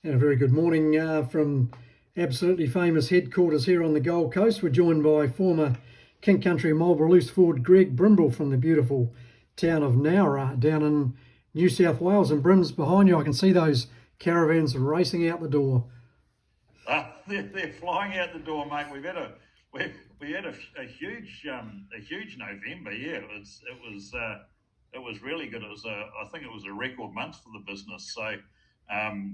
And a very good morning from absolutely famous headquarters here on the Gold Coast. We're joined by former King Country Marlborough loose forward Greg Brimble from the beautiful town of Nowra down in New South Wales. And Brims, behind you, I can see those caravans racing out the door. They're flying out the door, mate. We had a huge November. Yeah, it was really good. I think it was a record month for the business. So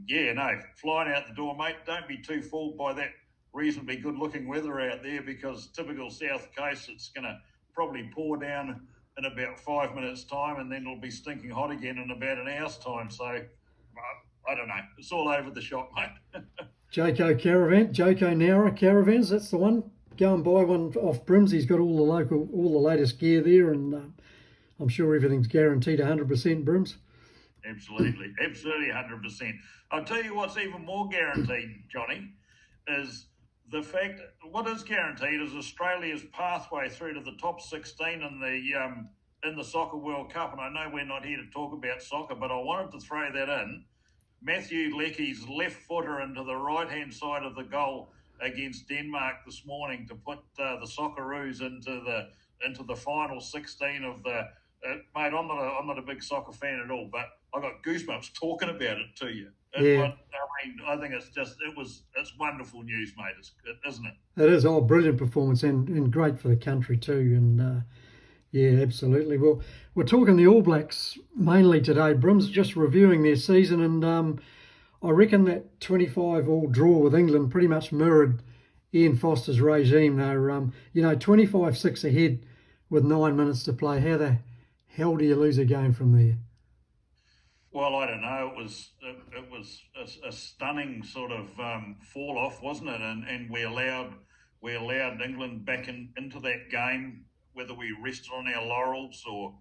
yeah, no, flying out the door, mate. Don't be too fooled by that reasonably good looking weather out there, because typical South Coast, it's going to probably pour down in about 5 minutes time, and then it'll be stinking hot again in about an hour's time. So I don't know. It's all over the shop, mate. Joko Nowra Caravans, that's the one. Go and buy one off Brims. He's got all the latest gear there, and I'm sure everything's guaranteed 100% Brims. Absolutely, 100%. I'll tell you what's even more guaranteed, Johnny, is the fact. What is guaranteed is Australia's pathway through to the top 16 in the Soccer World Cup. And I know we're not here to talk about soccer, but I wanted to throw that in. Matthew Leckie's left footer into the right-hand side of the goal against Denmark this morning to put the Socceroos into the final 16 of the. Mate, I'm not a big soccer fan at all, but I got goosebumps talking about it to you. Yeah. I think it's wonderful news, mate, isn't it? It is. Oh, brilliant performance and great for the country too. And yeah, absolutely. Well, we're talking the All Blacks mainly today. Brim's just reviewing their season, and I reckon that 25-all draw with England pretty much mirrored Ian Foster's regime. They're 25-6 ahead with 9 minutes to play. How the hell do you lose a game from there? Well, I don't know. It was a stunning sort of fall off, wasn't it? And we allowed England back into that game, whether we rested on our laurels or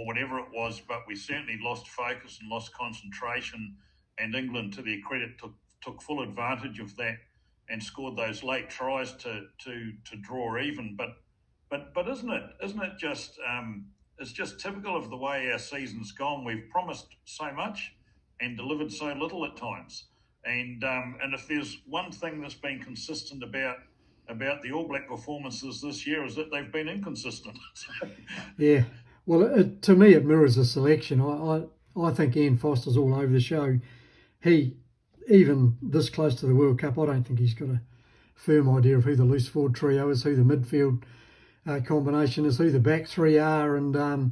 whatever it was. But we certainly lost focus and lost concentration. And England, to their credit, took full advantage of that and scored those late tries to draw even. But isn't it just it's just typical of the way our season's gone. We've promised so much and delivered so little at times. And if there's one thing that's been consistent about the All Black performances this year, is that they've been inconsistent. Yeah. Well, to me, it mirrors the selection. I think Ian Foster's all over the show. He, even this close to the World Cup, I don't think he's got a firm idea of who the loose forward trio is, who the midfield combination is, who the back three are. And, I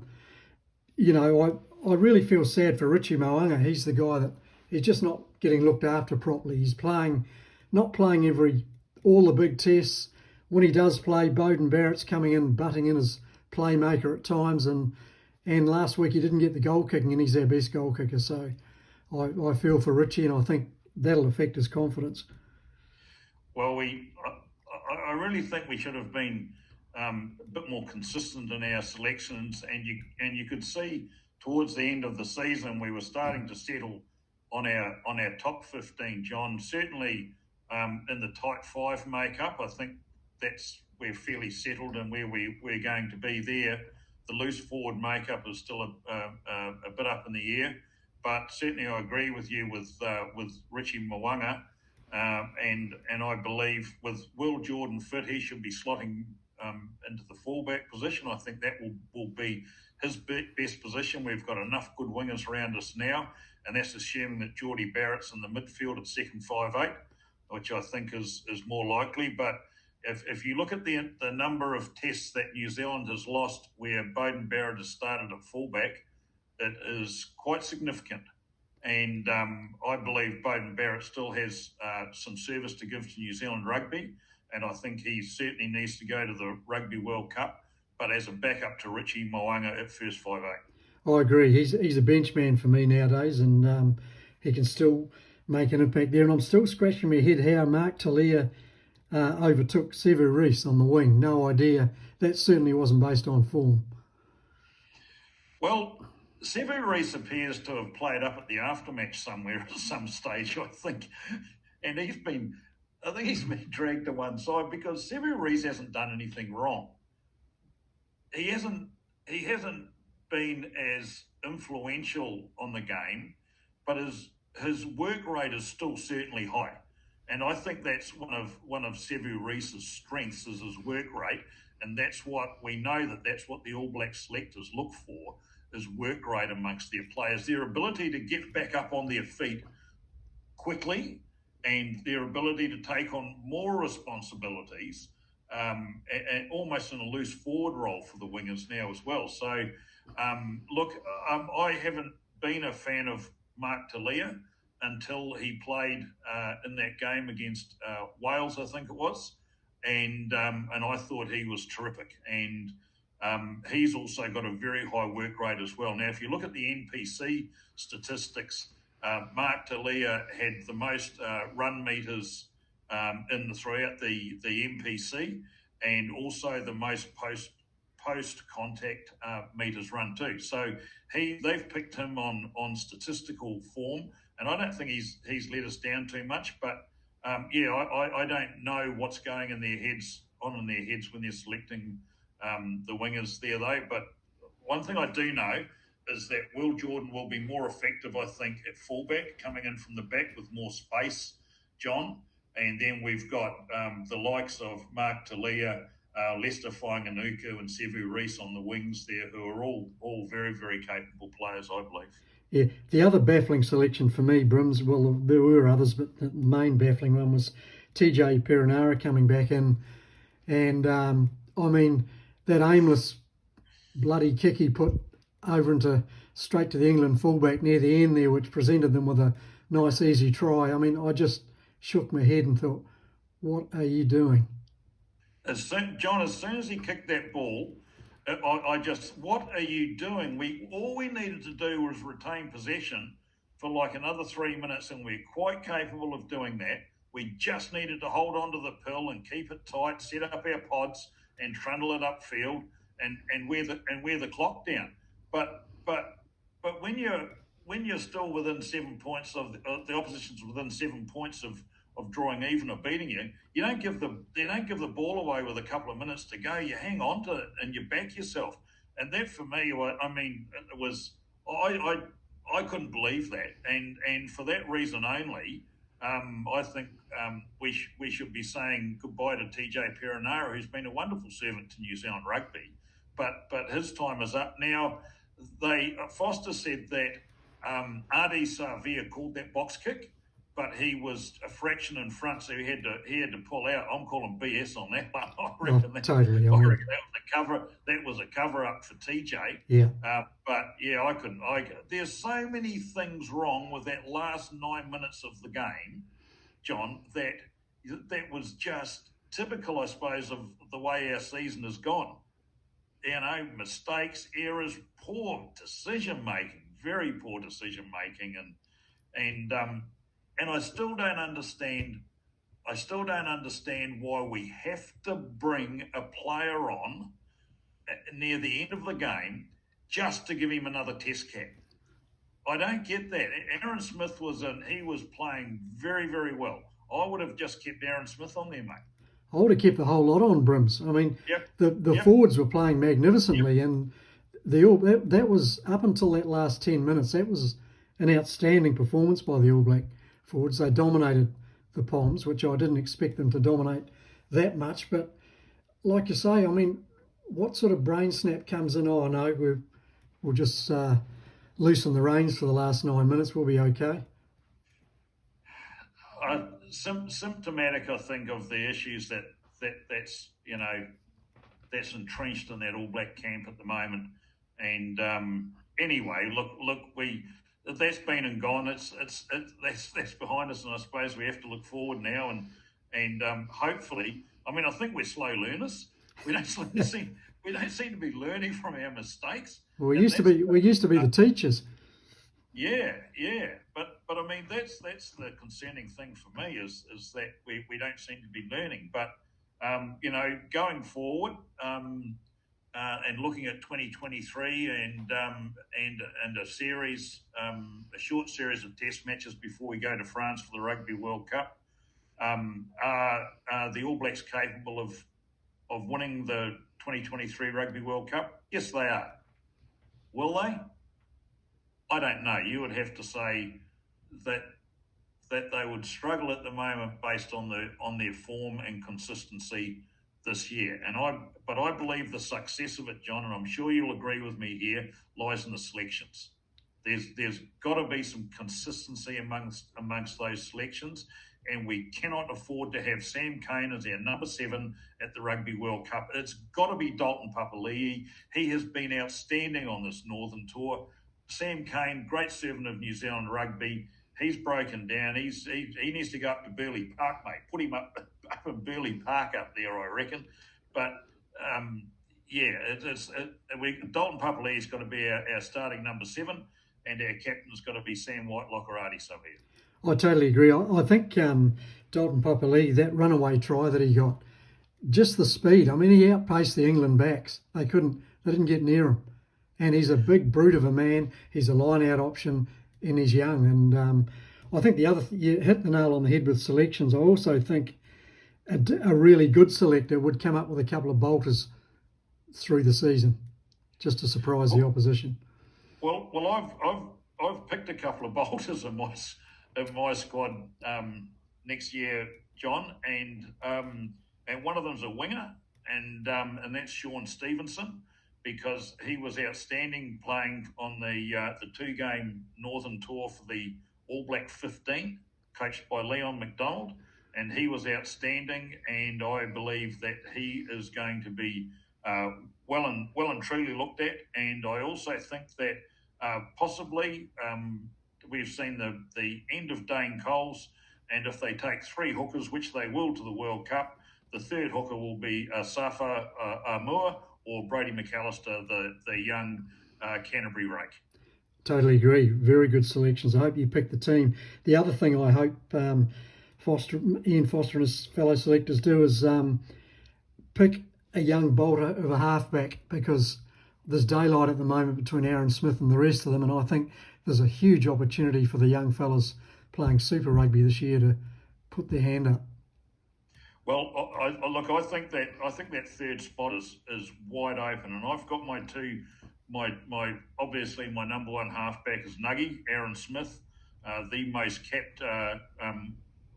really feel sad for Richie Mo'unga. He's the guy that he's just not getting looked after properly. He's not playing all the big tests. When he does play, Beauden Barrett's coming in, butting in as playmaker at times. And last week he didn't get the goal kicking, and he's our best goal kicker. So I feel for Richie, and I think that'll affect his confidence. Well, I really think we should have been a bit more consistent in our selections, and you could see towards the end of the season we were starting to settle on our top 15. John, certainly in the tight five makeup, I think we're fairly settled and where we're going to be there. The loose forward makeup is still a bit up in the air, but certainly I agree with you with Richie Mo'unga, and I believe with Will Jordan fit, he should be slotting into the fullback position. I think that will be his best position. We've got enough good wingers around us now, and that's assuming that Jordie Barrett's in the midfield at second 5'8", which I think is more likely. But if you look at the number of tests that New Zealand has lost where Beauden Barrett has started at fullback, it is quite significant. And I believe Beauden Barrett still has some service to give to New Zealand rugby, and I think he certainly needs to go to the Rugby World Cup, but as a backup to Richie Mo'unga at first 5'8". I agree. He's a bench man for me nowadays, and he can still make an impact there. And I'm still scratching my head how Mark Talia overtook Sevu Reece on the wing. No idea. That certainly wasn't based on form. Well, Sevu Reece appears to have played up at the aftermatch somewhere at some stage, I think, and I think he's been dragged to one side because Sevu Reece hasn't done anything wrong. He hasn't been as influential on the game, but his his work rate is still certainly high, and I think that's one of Sevu Reece's strengths is his work rate, and that's what we know that's what the All Black selectors look for is work rate amongst their players, their ability to get back up on their feet quickly, and their ability to take on more responsibilities, and almost in a loose forward role for the wingers now as well. So, look, I haven't been a fan of Mark Talia until he played in that game against Wales, I think it was, and I thought he was terrific. And he's also got a very high work rate as well. Now, if you look at the NPC statistics, Mark Talia had the most run meters throughout the NPC, and also the most post contact meters run too. So they've picked him on statistical form, and I don't think he's let us down too much. But I don't know what's going in their heads when they're selecting the wingers there though. But one thing I do know is that Will Jordan will be more effective, I think, at fullback, coming in from the back with more space, John. And then we've got the likes of Mark Talia, Lester Fainga'anuku, and Sevu Reece on the wings there, who are all very, very capable players, I believe. Yeah, the other baffling selection for me, Brims, well, there were others, but the main baffling one was TJ Perenara coming back in. And, I mean, that aimless bloody kick he put over straight to the England fullback near the end there, which presented them with a nice, easy try. I mean, I just shook my head and thought, what are you doing? John, as soon as he kicked that ball, what are you doing? All we needed to do was retain possession for like another 3 minutes, and we're quite capable of doing that. We just needed to hold on to the pill and keep it tight, set up our pods, and trundle it upfield, and wear the clock down. But when you're still within 7 points of the opposition's within 7 points of drawing even or beating you, they don't give the ball away with a couple of minutes to go. You hang on to it and you back yourself. And that for me, I mean, it was I couldn't believe that, and for that reason only, I think we should be saying goodbye to TJ Perenara, who's been a wonderful servant to New Zealand rugby, but his time is up now. Foster said that Ardie Savea called that box kick, but he was a fraction in front, so he had to pull out. I'm calling BS on that one. I reckon totally. I reckon that was a cover. That was a cover up for TJ. Yeah. But yeah, I couldn't. There's so many things wrong with that last 9 minutes of the game, John. That was just typical, I suppose, of the way our season has gone. Mistakes, errors, poor decision making, very poor decision making, and I still don't understand. I still don't understand why we have to bring a player on near the end of the game just to give him another test cap. I don't get that. Aaron Smith he was playing very, very well. I would have just kept Aaron Smith on there, mate. I would have kept the whole lot on, Brims. I mean, the forwards were playing magnificently, and that was up until that last 10 minutes. That was an outstanding performance by the All Black forwards. They dominated the Poms, which I didn't expect them to dominate that much. But like you say, I mean, what sort of brain snap comes in? Oh no, we'll just loosen the reins for the last 9 minutes. We'll be okay. Symptomatic, I think, of the issues that's entrenched in that All Black camp at the moment. And anyway, look, that's been and gone. That's behind us, and I suppose we have to look forward now and hopefully. I mean, I think we're slow learners. We don't seem to be learning from our mistakes. Well, we used to be the teachers. Yeah, but I mean that's the concerning thing for me is that we don't seem to be learning. But going forward and looking at 2023 and a short series of test matches before we go to France for the Rugby World Cup, are the All Blacks capable of winning the 2023 Rugby World Cup? Yes, they are. Will they? I don't know. You would have to say that they would struggle at the moment based on their form and consistency this year. But I believe the success of it, John, and I'm sure you'll agree with me here, lies in the selections. There's got to be some consistency amongst those selections, and we cannot afford to have Sam Cane as our number 7 at the Rugby World Cup. It's got to be Dalton Papali'i. He has been outstanding on this Northern Tour. Sam Cane, great servant of New Zealand rugby. He's broken down. He needs to go up to Burleigh Park, mate. Put him up in Burleigh Park up there, I reckon. But Dalton Papali'i's got to be our starting number 7, and our captain's got to be Sam Whitelock-Arati somewhere. I totally agree. I think Dalton Papali'i, that runaway try that he got, just the speed. I mean, he outpaced the England backs. They didn't get near him. And he's a big brute of a man. He's a line-out option, and he's young. And I think you hit the nail on the head with selections. I also think a really good selector would come up with a couple of bolters through the season, just to surprise the opposition. Well, I've picked a couple of bolters in my squad next year, John, and one of them's a winger, and that's Sean Stevenson, because he was outstanding playing on the 2-game Northern Tour for the All Black 15, coached by Leon McDonald, and he was outstanding, and I believe that he is going to be well and truly looked at. And I also think that possibly we've seen the end of Dane Coles, and if they take 3 hookers, which they will, to the World Cup, the 3rd hooker will be Safa Amua or Brody McAllister, the young Canterbury rake. Totally agree. Very good selections. I hope you picked the team. The other thing I hope Ian Foster and his fellow selectors do is pick a young bolter of a halfback, because there's daylight at the moment between Aaron Smith and the rest of them, and I think there's a huge opportunity for the young fellas playing Super Rugby this year to put their hand up. Well, I think that 3rd spot is wide open, and I've got obviously my number 1 halfback is Nuggie, Aaron Smith, the most capped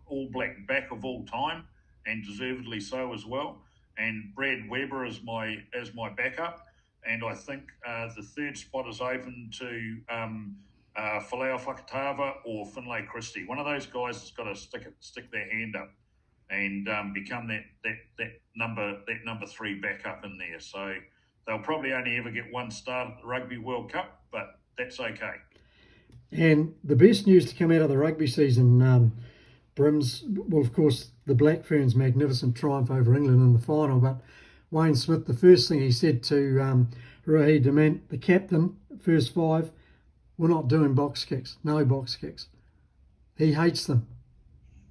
All Black back of all time, and deservedly so as well. And Brad Weber as my backup, and I think the 3rd spot is open to Folau Fakatava or Finlay Christie. One of those guys has got to stick their hand up and become that number 3 backup in there. So they'll probably only ever get 1 start at the Rugby World Cup, but that's okay. And the best news to come out of the rugby season, Brims, well, of course, the Black Ferns' magnificent triumph over England in the final, but Wayne Smith, the first thing he said to Ruahei Demant, the captain, first 5, we're not doing box kicks, no box kicks. He hates them.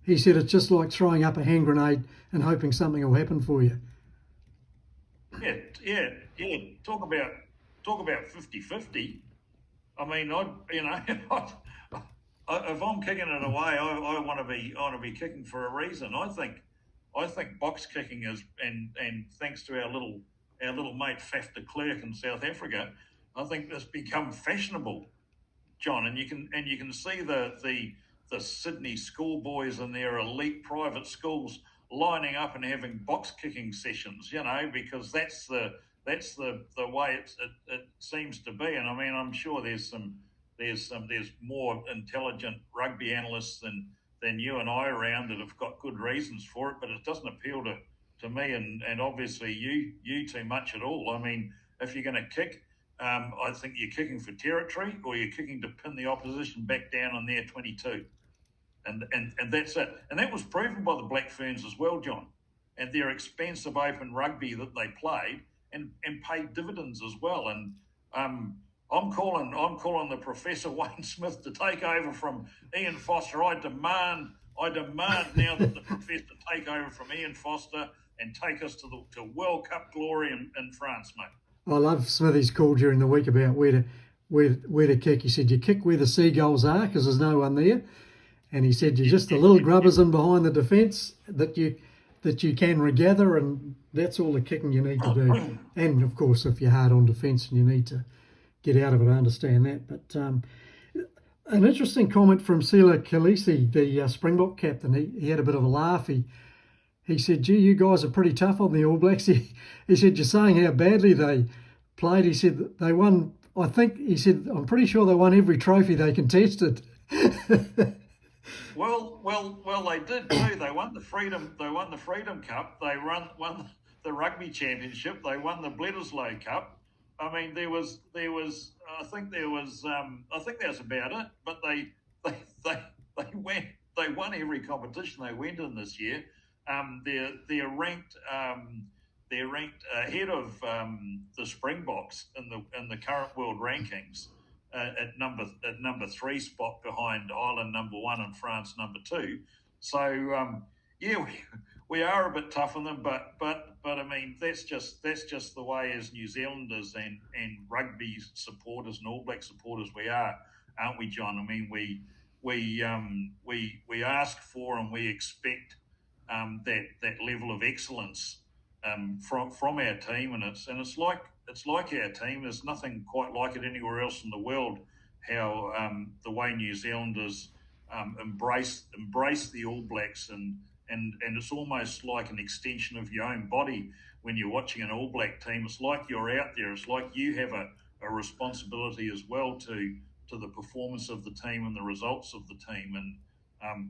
He said it's just like throwing up a hand grenade and hoping something will happen for you. Yeah. Talk about 50-50. I mean, if I'm kicking it away, I want to be kicking for a reason. I think box kicking is, and thanks to our little mate Faf de Klerk in South Africa, I think that's become fashionable, John. And you can see the Sydney schoolboys in their elite private schools lining up and having box kicking sessions, because that's the way it seems to be. And I mean, I'm sure there's more intelligent rugby analysts than you and I around that have got good reasons for it, but it doesn't appeal to me and obviously you too much at all. I mean, if you're going to kick, I think you're kicking for territory, or you're kicking to pin the opposition back down on their 22. And that's it. And that was proven by the Black Ferns as well, John. And their expensive open rugby that they played and paid dividends as well. And I'm calling the Professor Wayne Smith to take over from Ian Foster. I demand now that the Professor take over from Ian Foster and take us to World Cup glory in France, mate. I love Smithy's call during the week about where to kick. He said, you kick where the seagulls are because there's no one there. And he said, you're just the little grubbers in behind the defence that you can regather, and that's all the kicking you need to do. And, of course, if you're hard on defence and you need to get out of it, I understand that. But An interesting comment from Sila Khaleesi, the Springbok captain. He had a bit of a laugh. He said, "Gee, you guys are pretty tough on the All Blacks." He said, "You're saying how badly they played." He said they won. I think he said, "I'm pretty sure they won every trophy they contested." Well, they did too. They won the Freedom. They won the Freedom Cup. They won the Rugby Championship. They won the Bledisloe Cup. I mean, there was. I think there was. I think that's about it. But they they they went. They won every competition they went in this year. They're ranked. They're ranked ahead of the Springboks in the current world rankings. At number 3 spot behind Ireland number 1 and France number 2. So yeah, we are a bit tough on them, but I mean that's just the way as New Zealanders and rugby supporters and All Black supporters we are, aren't we, John? I mean we ask for and we expect that level of excellence from our team, and it's like our team. There's nothing quite like it anywhere else in the world. How the way New Zealanders embrace the All Blacks, and it's almost like an extension of your own body when you're watching an All Black team. It's like you're out there. It's like you have a responsibility as well to the performance of the team and the results of the team, and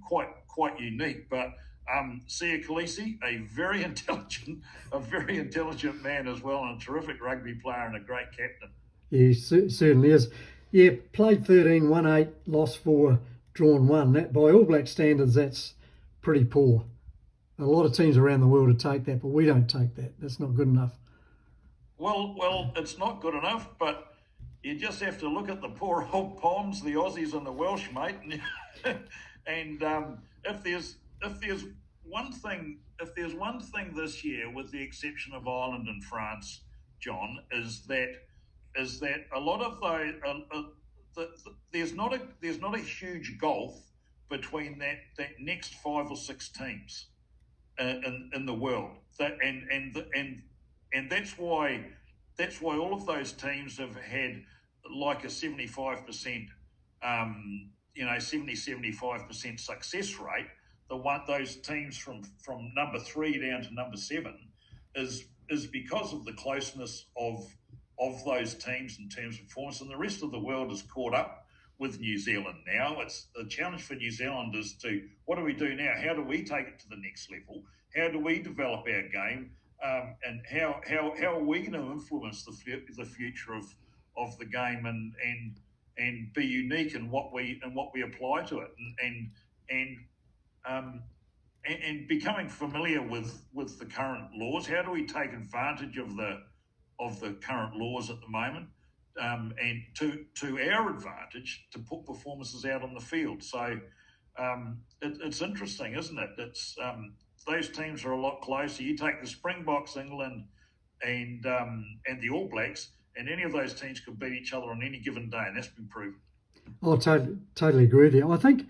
quite unique. But Sia Khaleesi, a very intelligent man as well, and a terrific rugby player and a great captain. He certainly is. Yeah, played 13, won 8, lost 4, drawn 1. That, by All Black standards, that's pretty poor. A lot of teams around the world would take that, but we don't take that. That's not good enough. Well, it's not good enough, but you just have to look at the poor old Poms, the Aussies and the Welsh, mate. And if there's one thing this year, with the exception of Ireland and France, John, is that a lot of there's not a huge gulf between that next 5 or 6 teams in the world. And that's why all of those teams have had like a 75%, 75% success rate. Those teams from number 3 down to number 7 is because of the closeness of those teams in terms of performance, and the rest of the world is caught up with New Zealand now. It's the challenge for New Zealand is to, what do we do now? How do we take it to the next level? How do we develop our game? And how are we going to influence the future of the game and be unique in what we apply to it, and becoming familiar with the current laws. How do we take advantage of the current laws at the moment, and to our advantage to put performances out on the field? So it's interesting, isn't it? It's those teams are a lot closer. You take the Springboks, England, and the All Blacks, and any of those teams could beat each other on any given day, and that's been proven. I totally agree with you. I think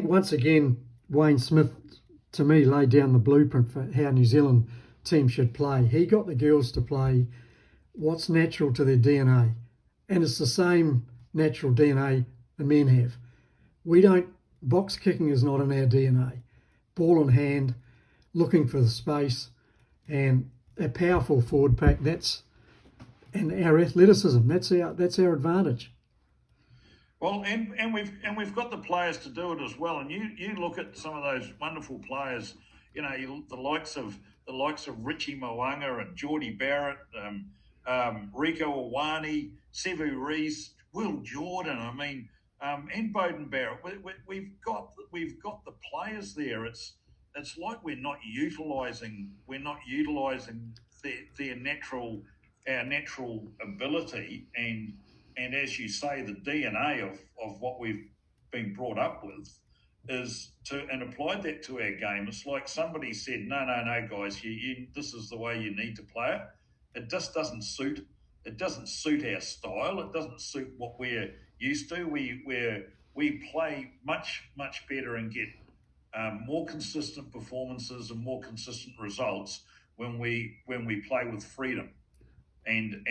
once again Wayne Smith, to me, laid down the blueprint for how New Zealand teams should play. He got the girls to play what's natural to their DNA, and it's the same natural DNA the men have. We don't. Box kicking is not in our DNA. Ball in hand, looking for the space, and a powerful forward pack. And our athleticism. That's our advantage. Well, and we've got the players to do it as well. And you look at some of those wonderful players. The likes of Richie Mo'unga and Geordie Barrett, Rieko Ioane, Sevu Reece, Will Jordan. I mean, and Beauden Barrett. We've got the players there. It's like we're not utilising their our natural ability, and as you say, the DNA of what we've been brought up with is and applied that to our game. It's like somebody said, no, guys, this is the way you need to play it. It just doesn't suit. It doesn't suit our style. It doesn't suit what we're used to. We play much better and get more consistent performances and more consistent results when we play with freedom, and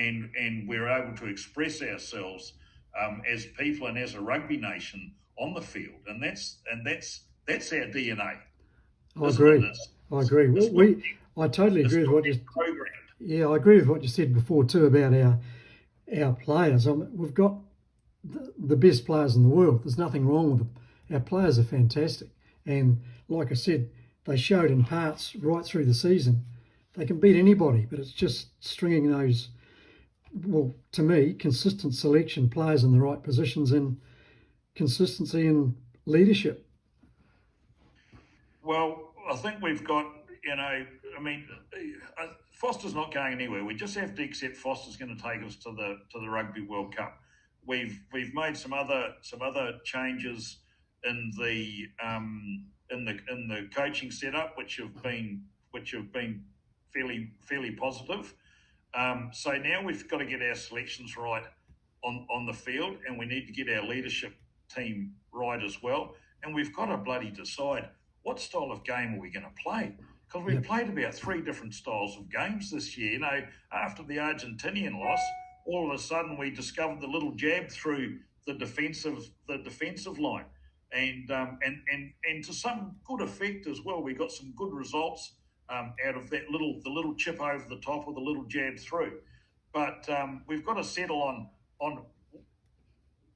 we're able to express ourselves as people and as a rugby nation on the field, and that's our DNA, I isn't it? agree. I agree. It's not I totally it's agree with not what you. being programmed. Yeah, I agree with what you said before too about our players. We've got the best players in the world. There's nothing wrong with them. Our players are fantastic, and like I said, they showed in parts right through the season. They can beat anybody, but it's just stringing those. Well, to me, consistent selection, players in the right positions, and consistency in leadership. Well, I think we've got, I mean, Foster's not going anywhere. We just have to accept Foster's going to take us to the Rugby World Cup. We've made some other changes in the coaching setup, which have been fairly positive. So now we've got to get our selections right on the field, and we need to get our leadership team right as well. And we've got to bloody decide what style of game are we going to play, because we've Yep. played about three different styles of games this year. After the Argentinian loss, all of a sudden we discovered the little jab through the defensive line, and to some good effect as well. We got some good results out of the little chip over the top or the little jab through. But we've got to settle on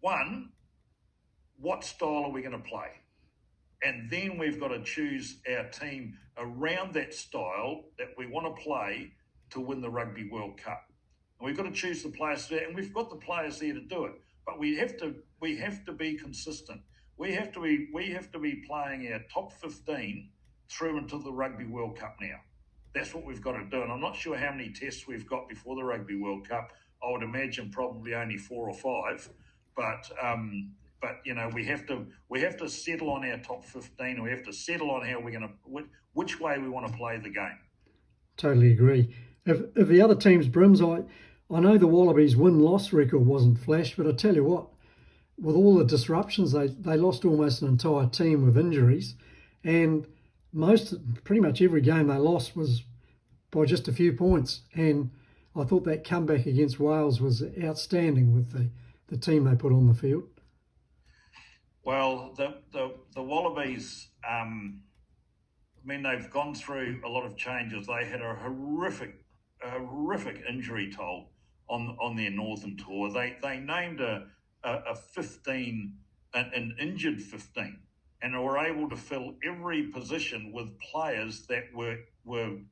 one, what style are we going to play? And then we've got to choose our team around that style that we want to play to win the Rugby World Cup. And we've got to choose the players there, and we've got the players there to do it. But we have to be consistent. We have to be playing our top 15 through into the Rugby World Cup now. That's what we've got to do. And I'm not sure how many tests we've got before the Rugby World Cup. I would imagine probably only 4 or 5. But we have to settle on our top 15. We have to settle on how we're going to which way we want to play the game. Totally agree. If the other teams, Brims, I know the Wallabies win-loss record wasn't flash, but I tell you what, with all the disruptions, they lost almost an entire team with injuries, and pretty much every game they lost was by just a few points. And I thought that comeback against Wales was outstanding with the team they put on the field. Well, the Wallabies, they've gone through a lot of changes. They had a horrific injury toll on their Northern tour. They named a 15, an injured 15, and were able to fill every position with players that were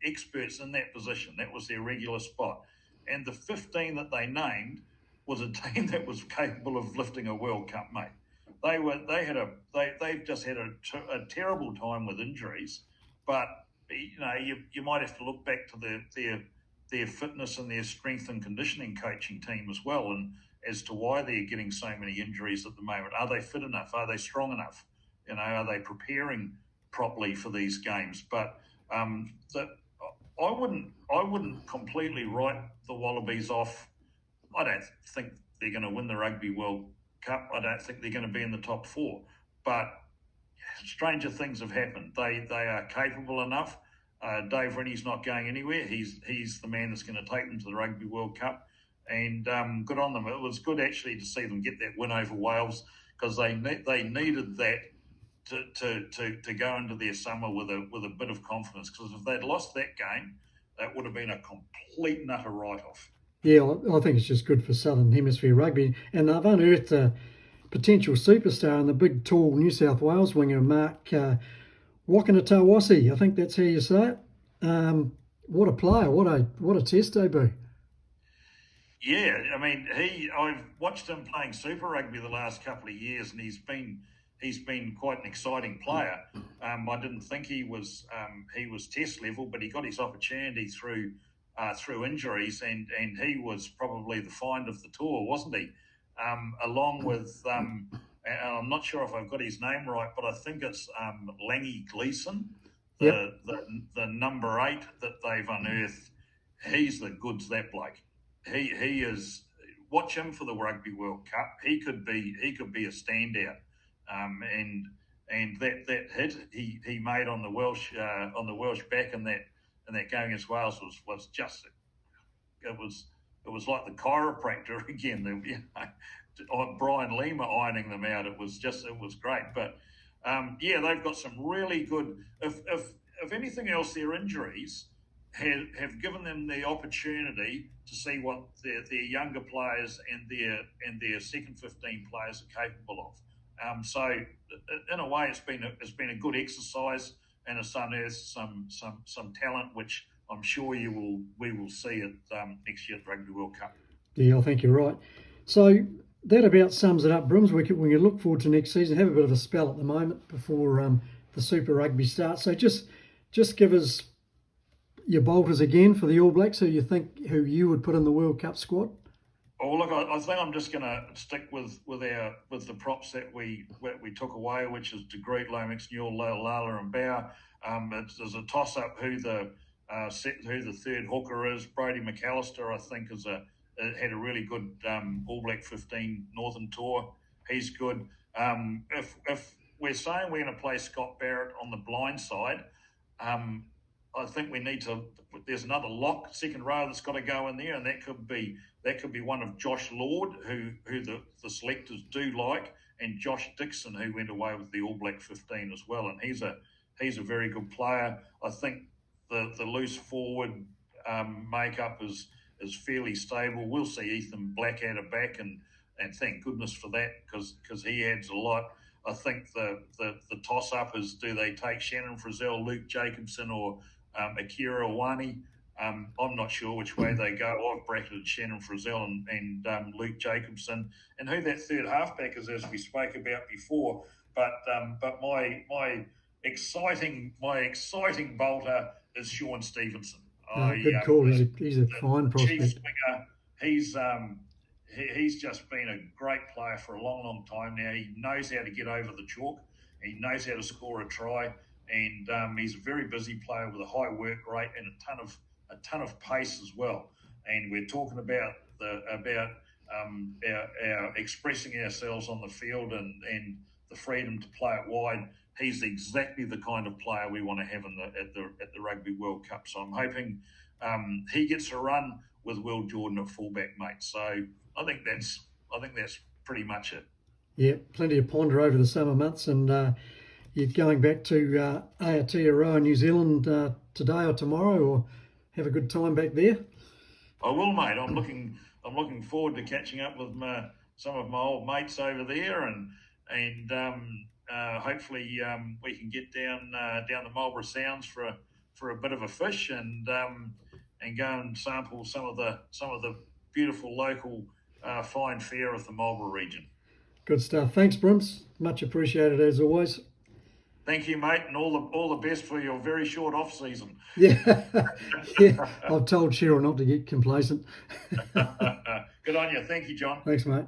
experts in that position. That was their regular spot. And the 15 that they named was a team that was capable of lifting a World Cup, mate. They've just had a terrible time with injuries, but you might have to look back to their fitness and their strength and conditioning coaching team as well, and as to why they're getting so many injuries at the moment. Are they fit enough? Are they strong enough? Are they preparing properly for these games? But I wouldn't completely write the Wallabies off. I don't think they're going to win the Rugby World Cup. I don't think they're going to be in the top 4. But stranger things have happened. They are capable enough. Dave Rennie's not going anywhere. He's the man that's going to take them to the Rugby World Cup. And good on them. It was good actually to see them get that win over Wales, because they needed that to go into their summer with a bit of confidence. Because if they'd lost that game, that would have been a complete and utter write-off. Yeah, I think it's just good for Southern Hemisphere rugby, and they've unearthed a potential superstar in the big, tall New South Wales winger, Mark Wakanatawasi. I think that's how you say it. What a player! What a test debut. Yeah, I've watched him playing Super Rugby the last couple of years, and he's been quite an exciting player. I didn't think he was test level, but he got his opportunity through injuries, and he was probably the find of the tour, wasn't he? Along with and I'm not sure if I've got his name right, but I think it's Langy Gleeson, Yep. the number 8 that they've unearthed. He's the goods, that bloke. He is. Watch him for the Rugby World Cup. He could be a standout. And that hit he made on the Welsh back in that game against Wales was just, it was like the chiropractor again. Brian Lima ironing them out. It was great. But yeah, they've got some really good. If anything else, their injuries have given them the opportunity to see what their younger players and their second 15 players are capable of. So in a way, it's been a good exercise, and it's unearthed some talent which I'm sure we will see at next year's Rugby World Cup. Yeah, I think you're right. So that about sums it up, Brims. We can look forward to next season. Have a bit of a spell at the moment before the Super Rugby starts. So just give us your bolters again for the All Blacks. Who you would put in the World Cup squad? Oh look, I think I'm just going to stick with the props that we took away, which is De Groot, Lomax, Newell, Lala, and Bauer. There's a toss up who the third hooker is. Brody McAllister, I think, had a really good All Black 15 Northern Tour. He's good. If we're saying we're going to play Scott Barrett on the blind side, I think we need to. There's another lock second row that's got to go in there, and that could be one of Josh Lord, who the selectors do like, and Josh Dixon, who went away with the All Black 15 as well, and he's a very good player. I think the loose forward makeup is fairly stable. We'll see Ethan Blackadder back, and thank goodness for that, because he adds a lot. I think the toss up is, do they take Shannon Frizzell, Luke Jacobson, or Akira Iwani? I'm not sure which way they go. I've bracketed Shannon Frizzell and Luke Jacobson, and who that third halfback is, as we spoke about before. But my exciting bolter is Sean Stevenson. Good call. He's a fine prospect. Chiefs winger. He's just been a great player for a long time now. He knows how to get over the chalk. He knows how to score a try, and he's a very busy player with a high work rate and a ton of pace as well. And we're talking about our expressing ourselves on the field and the freedom to play it wide. He's exactly the kind of player we want to have at the Rugby World Cup. So I'm hoping he gets a run with Will Jordan at fullback, mate. So I think that's pretty much it. Yeah, plenty to ponder over the summer months, and you're going back to Aotearoa, New Zealand today or tomorrow, or have a good time back there? I will, mate. I'm looking forward to catching up with some of my old mates over there, and hopefully we can get down the Marlborough Sounds for a bit of a fish and go and sample some of the beautiful local fine fare of the Marlborough region. Good stuff. Thanks, Brims. Much appreciated as always. Thank you, mate, and all the best for your very short off season. Yeah, yeah. I've told Cheryl not to get complacent. Good on you. Thank you, John. Thanks, mate.